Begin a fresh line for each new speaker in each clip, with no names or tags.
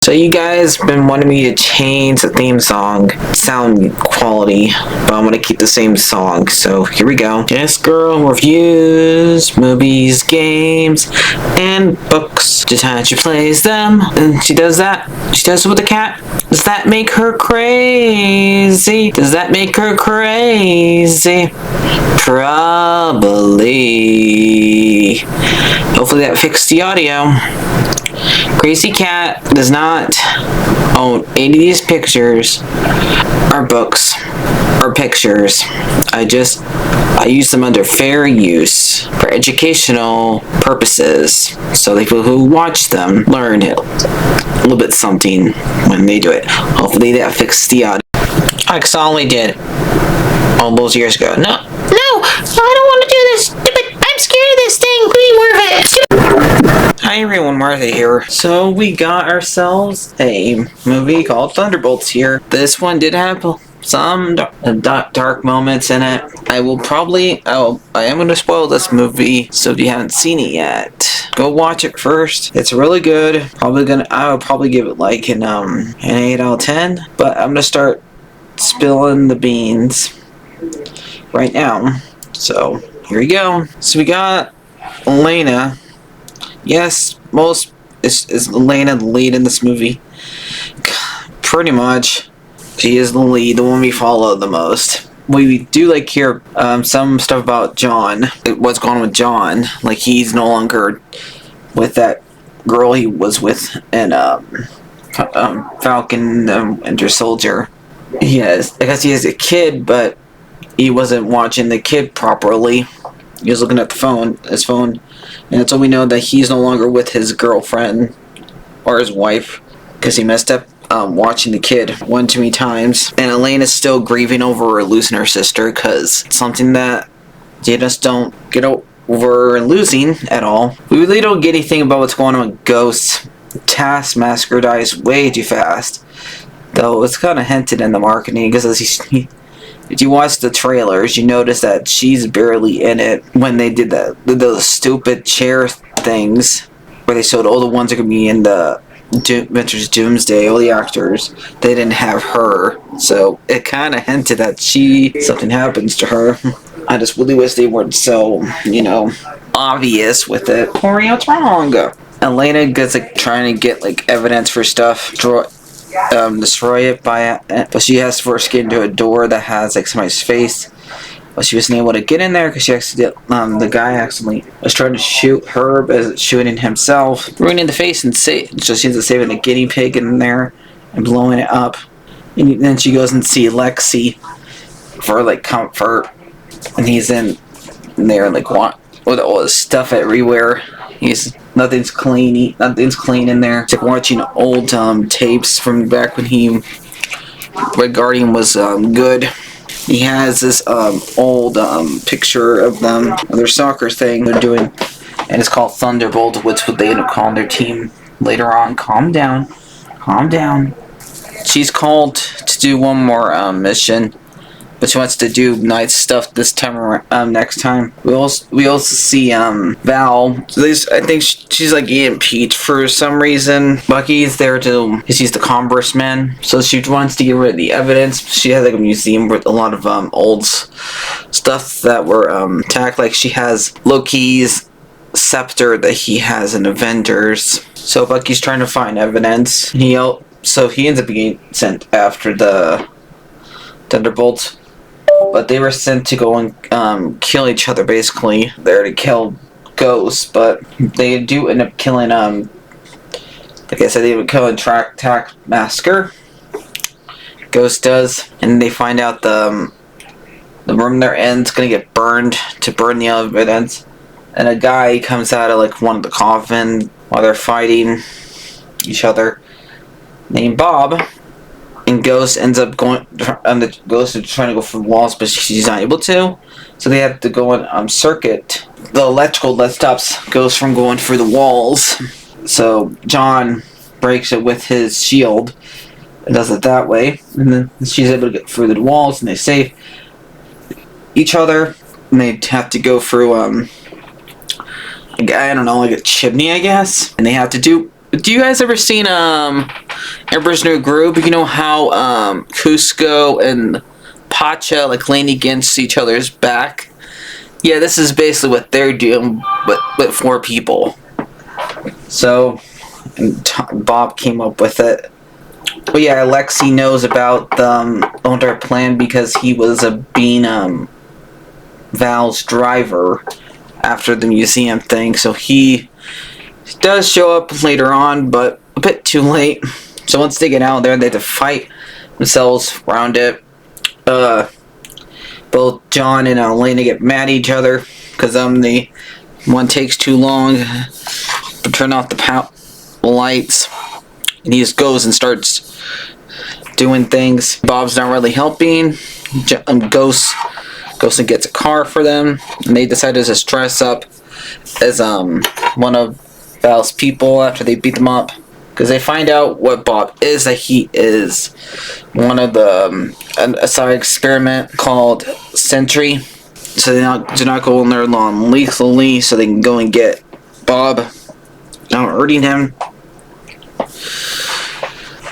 So you guys been wanting me to change the theme song sound quality, but I'm gonna keep the same song. So here we go. This girl reviews movies, games, and books. The time she plays them, and she does that. She does it with the cat. Does that make her crazy? Does that make her crazy? Probably. Hopefully that fixed the audio. Crazy Cat does not own any of these pictures or books or pictures. I use them under fair use for educational purposes, so the people who watch them learn a little bit something when they do it. Hopefully that fixed the audio. I only did all those years ago. No, I don't want to do this. I'm scared of this thing. Be more of it. Hi everyone, Martha here. So we got ourselves a movie called Thunderbolts here. This one did have some dark moments in it. I am going to spoil this movie, so if you haven't seen it yet, go watch it first. It's really good. I will probably give it like an 8 out of 10. But I'm gonna start spilling the beans right now. So here we go. So we got Elena. Yes, is Elena the lead in this movie? Pretty much. She is the lead, the one we follow the most. We do like hear some stuff about John. What's going on with John? Like he's no longer with that girl he was with in Falcon Winter Soldier. Yes, I guess he has a kid, but he wasn't watching the kid properly. He was looking at his phone, and that's when we know that he's no longer with his girlfriend or his wife because he messed up watching the kid one too many times. And Elena's still grieving over losing her sister because it's something that they just don't get over losing at all. We really don't get anything about what's going on with Ghost. Taskmaster dies way too fast, though it's kind of hinted in the marketing because if you watch the trailers, you notice that she's barely in it when they did those stupid chair things where they showed all the ones that could be in the Adventures Doomsday, all the actors. They didn't have her, so it kind of hinted that something happens to her. I just really wish they weren't so, obvious with it. Corey, what's wrong? Elena gets trying to get evidence for stuff. Destroy it but she has to first get into a door that has somebody's face, but she wasn't able to get in there because the guy accidentally was trying to shoot her but shooting himself, ruining the face, and so she ends up saving a guinea pig in there and blowing it up. And then she goes and sees Lexi for comfort, and he's in there with all his stuff everywhere. Nothing's clean in there. It's like watching old tapes from back when Red Guardian was good. He has this old picture of them, their soccer thing they're doing, and it's called Thunderbolts, which they end up calling their team later on. Calm down. She's called to do one more mission, but she wants to do nice stuff this time next time. We also see Val. I think she's getting impeached for some reason. Bucky's there because he's the congressman, so she wants to get rid of the evidence. She has a museum with a lot of old stuff that were attacked. She has Loki's scepter that he has in Avengers. So Bucky's trying to find evidence. So he ends up being sent after the Thunderbolts. But they were sent to go and kill each other, basically. They're to kill Ghosts, but they do end up killing, like I said, they would kill Taskmaster. Ghost does. And they find out the room they're in is going to get burned to burn the evidence. And a guy comes out of, one of the coffins while they're fighting each other, named Bob. And Ghost ends up going. The Ghost is trying to go for the walls, but she's not able to. So they have to go on circuit. The electrical that stops Ghost from going through the walls. So John breaks it with his shield and does it that way. And then she's able to get through the walls, and they save each other. And they have to go through I don't know, a chimney, I guess. And they have to do. Do you guys ever seen Everybody's new group. You know how Cusco and Pacha like lean against each other's back? Yeah, this is basically what they're doing, but with 4 people. So, Bob came up with it. But yeah, Lexi knows about the entire plan because he was being Val's driver after the museum thing. So he does show up later on, but a bit too late. So once they get out there, they have to fight themselves around it. Both John and Elena get mad at each other because the one takes too long to turn off the lights, and he just goes and starts doing things. Bob's not really helping. Goes and gets a car for them, and they decide to just dress up as one of Val's people after they beat them up. Because they find out what Bob is, that he is one of the a side experiment called Sentry. So they do not go in there long lethally, so they can go and get Bob without hurting him.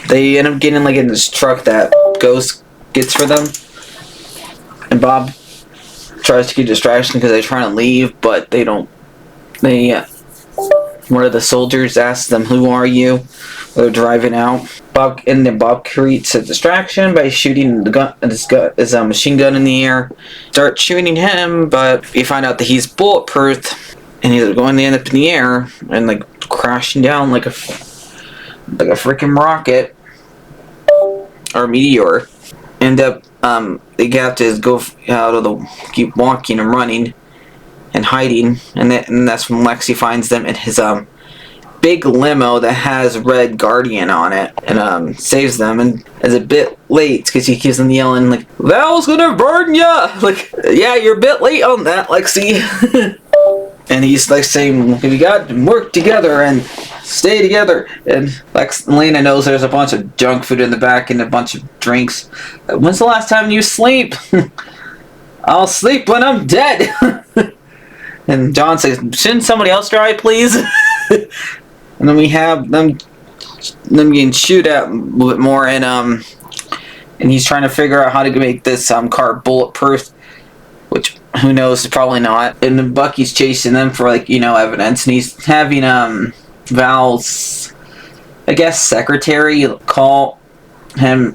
They end up getting like in this truck that Ghost gets for them, and Bob tries to get distraction because they're trying to leave, but they don't. One of the soldiers asks them, "Who are you?" They're driving out. Bob creates a distraction by shooting his machine gun in the air. Start shooting him, but you find out that he's bulletproof, and he's going to end up in the air and like crashing down like a freaking rocket or meteor. End up they have to go out of keep walking and running and hiding, and that's when Lexi finds them in his big limo that has Red Guardian on it, and saves them. And it's a bit late because he keeps on yelling like, "Val's gonna burn ya!" Like, yeah, you're a bit late on that, Lexi. And he's like saying, "We got to work together and stay together." And Elena knows there's a bunch of junk food in the back and a bunch of drinks. "When's the last time you sleep?" "I'll sleep when I'm dead." And John says, "Shouldn't somebody else drive, please?" And then we have them getting shoot at a little bit more, and he's trying to figure out how to make this car bulletproof, which who knows, probably not. And then Bucky's chasing them for evidence, and he's having Val's, I guess, secretary call him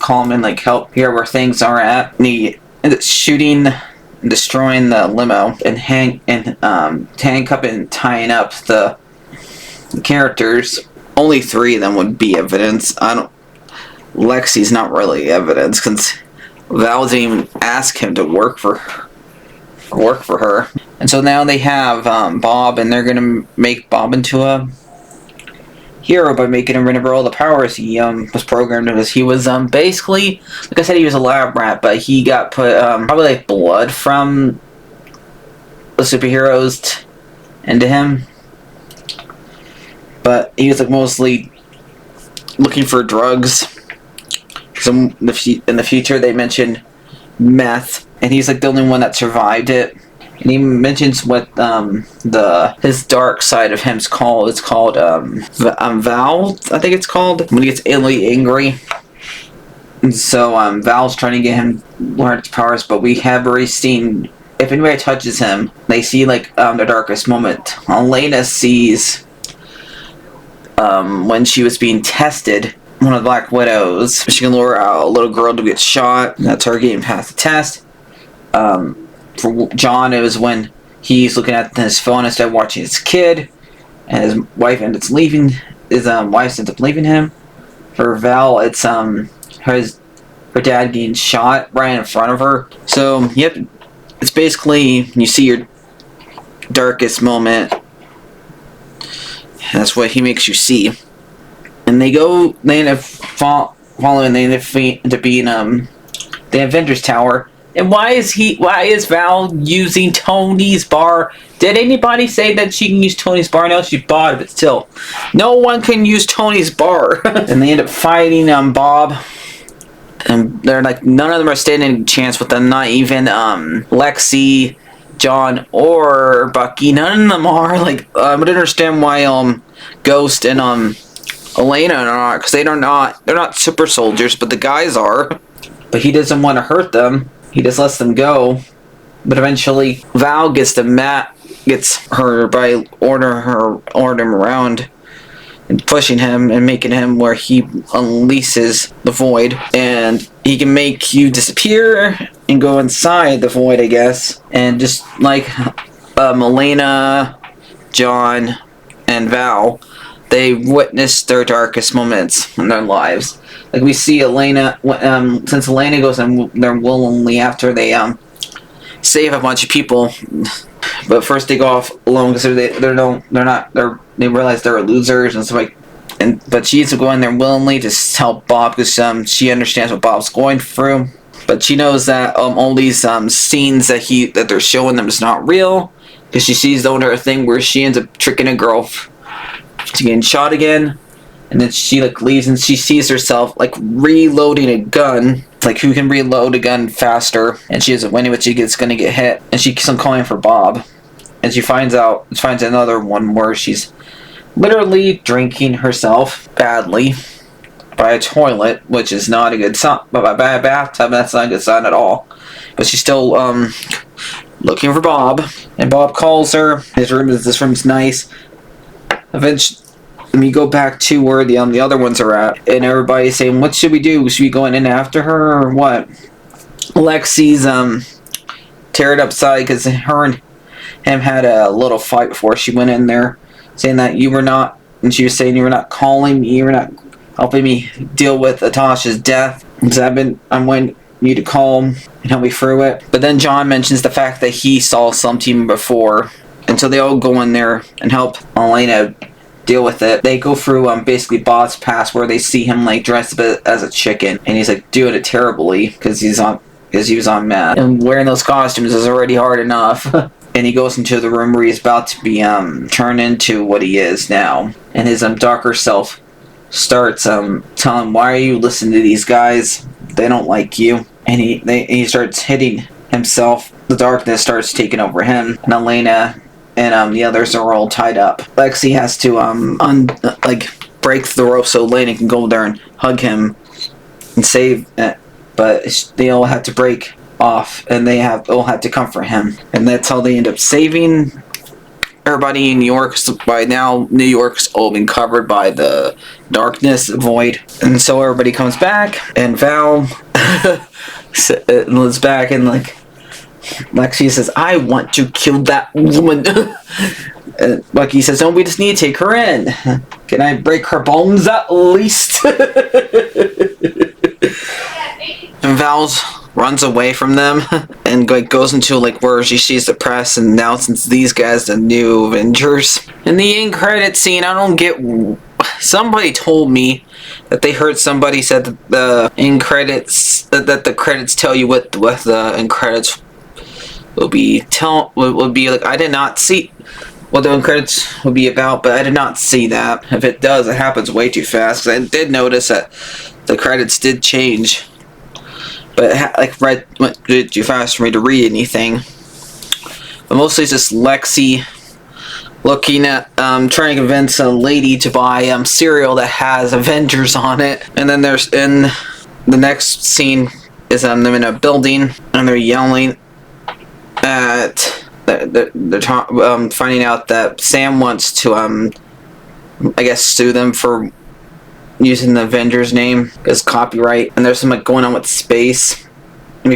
and help hear where things are at. And he ends up shooting and destroying the limo and handcuffing and tying up the characters. Only 3 of them would be evidence. Lexi's not really evidence because Val didn't even ask him to work for her. And so now they have Bob, and they're gonna make Bob into a hero by making him remember all the powers he was programmed with. He was basically, like I said, he was a lab rat, but he got put probably like blood from the superheroes into him. But he was like mostly looking for drugs. So in the future they mentioned meth, and he's like the only one that survived it. And he mentions what his dark side of him's called. It's called Val, I think it's called, when he gets really angry. And so Val's trying to get him learn his powers, but we have already seen, if anybody touches him, they see like the darkest moment. Elena sees when she was being tested, one of the Black Widows. She can lure a little girl to get shot. That's her getting past the test. For John, it was when he's looking at his phone instead of watching his kid, and his wife ends up leaving. His wife ends up leaving him. For Val, it's her dad getting shot right in front of her. So yep, it's basically you see your darkest moment. That's what he makes you see. And they end up following. They end up being the Avengers Tower. And why is Val using Tony's bar? Did anybody say that she can use Tony's bar? No, she bought it, but still. No one can use Tony's bar. And they end up fighting Bob. And they're like, none of them are standing a chance with them. Not even Lexi, John, or Bucky. None of them are. Like, I don't understand why Ghost and Elena and not, because they're not super soldiers, but the guys are. But he doesn't want to hurt them. He just lets them go. But eventually, Val gets her by ordering him around and pushing him and making him where he unleashes the void, and he can make you disappear and go inside the void, I guess. And just like Elena, John, and Val, they witness their darkest moments in their lives. Like we see Elena, since Elena goes in there willingly after they save a bunch of people, but first they go off alone because they realize they're losers and stuff like. But she's going there willingly to help Bob because she understands what Bob's going through. But she knows that all these scenes that they're showing them is not real, because she sees the other thing where she ends up tricking a girl to getting shot again, and then she leaves and she sees herself reloading a gun. It's like, who can reload a gun faster? And she isn't winning, but she's gonna get hit, and she keeps on calling for Bob, and she finds another one where she's literally drinking herself badly by a toilet, which is not a good sign. But by a bathtub, that's not a good sign at all. But she's still looking for Bob, and Bob calls her. This room's nice. Eventually, we go back to where the other ones are at, and everybody's saying, "What should we do? Should we go in after her or what?" Lexi's tear it upside because her and him had a little fight before she went in there, saying that you were not, and she was saying you were not calling me, you were not helping me deal with Atasha's death, because I'm wanting you to call him and help me through it. But then John mentions the fact that he saw something before, and so they all go in there and help Elena deal with it. They go through basically Bob's past, where they see him dressed up as a chicken, and he's doing it terribly because he was on meth, and wearing those costumes is already hard enough. And he goes into the room where he's about to be turned into what he is now, and his darker self starts telling him, "Why are you listening to these guys? They don't like you." And he starts hitting himself. The darkness starts taking over him, and Elena and the others are all tied up. Lexi has to break the rope so Elena can go there and hug him and save it, but they all have to break off, and they all have to comfort him, and that's how they end up saving everybody in New York. By now, New York's all been covered by the darkness void, and so everybody comes back, and Val is back, and Lexi says, "I want to kill that woman." And Bucky says, "Oh, we just need to take her in. Can I break her bones at least?" And Val runs away from them and goes into where she sees the press, and now since these guys the new Avengers. In the end credit scene, I don't get. Somebody told me that they heard somebody said that the end credits that the credits tell you what the end credits will be. I did not see what the end credits will be about, but I did not see that. If it does, it happens way too fast. 'Cause I did notice that the credits did change, but it went too fast for me to read anything. But mostly it's just Lexi looking at trying to convince a lady to buy cereal that has Avengers on it, and then in the next scene is them in a building, and they're yelling at they're finding out that Sam wants to I guess sue them for using the Avengers name as copyright, and there's some going on with space, and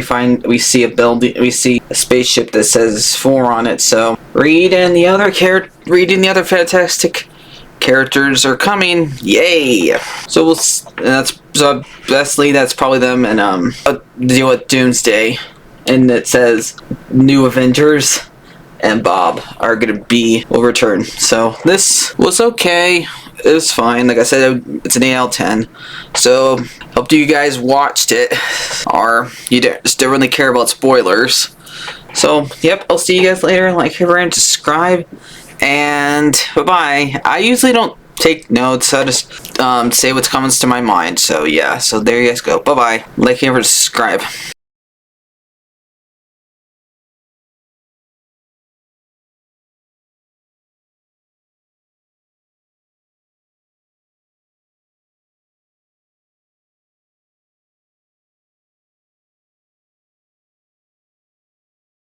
we see a spaceship that says 4 on it. So reading the other fantastic characters are coming, yay! So that's probably them, and deal with Doomsday, and it says New Avengers and Bob will return. So this was okay. It was fine. Like I said, it's an 8 out of 10. So hope you guys watched it, or you just don't really care about spoilers. So yep, I'll see you guys later. Like, share, and subscribe, and bye bye. I usually don't take notes. I just say what comes to my mind. So yeah. So there you guys go. Bye bye. Like, share, and subscribe.